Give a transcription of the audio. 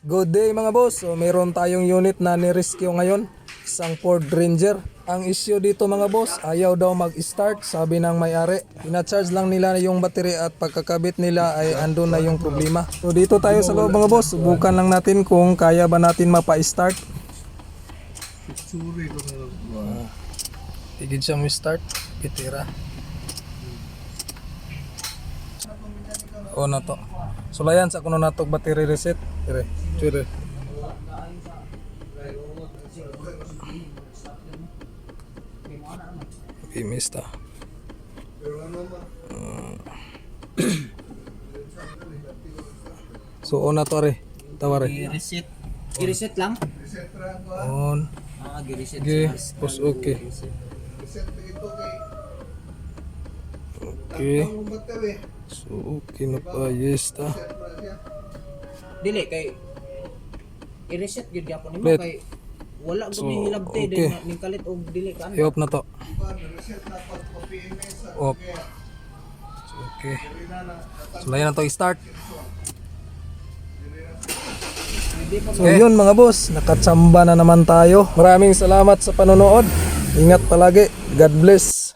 Good day mga boss. So meron tayong unit na ni-rescue ngayon, isang Ford Ranger. Ang issue dito mga boss, ayaw daw mag-start, sabi ng may-ari. Ina-charge lang nila yung battery at pagkakabit nila ay andun na yung problema. So dito tayo sa loob mga boss, subukan lang natin kung kaya ba natin mapa-start. Tigid siya mo-start, pitira. O na to. Sulayan sa kuno nato battery reset. Dire. Okay, mista. So on na to re. Tawari. I-reset. I-reset lang? On. Gi-reset. Okay, pos okay. Okay. So okay na pa, yes ta. Dili kay i-reset gyud gyapon nimo Wait. kay wala So, gud hilabte okay. din ning kalit og dili ka. I-off na to. Off. So, okay. Sulayan na to i-start. So yun mga boss, nakatsamba na naman tayo. Maraming salamat sa panonood. Ingat palagi. God bless.